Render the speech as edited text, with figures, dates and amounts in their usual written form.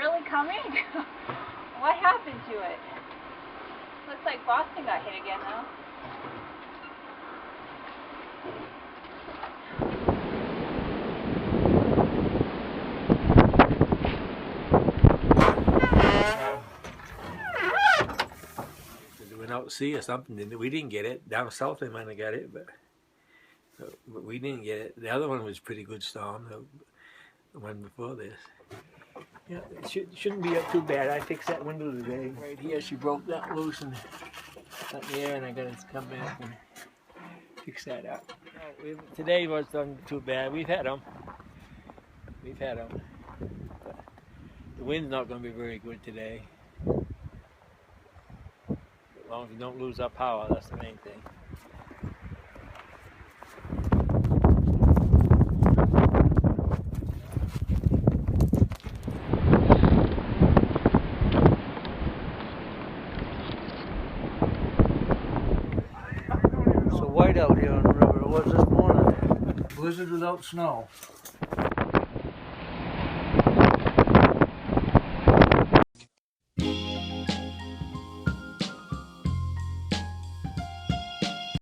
really coming? What happened to it? Looks like Boston got hit again, though. They went out to sea or something. We didn't get it. Down south they might have got it, but we didn't get it. The other one was a pretty good storm, the one before this. Yeah, it shouldn't be up too bad. I fixed that window today. Right here, she broke that loose and up there, and I got to come back and fix that up. Today wasn't too bad. We've had them. But the wind's not going to be very good today. As long as we don't lose our power, that's the main thing. White out here on the river. It was this morning. Blizzard without snow.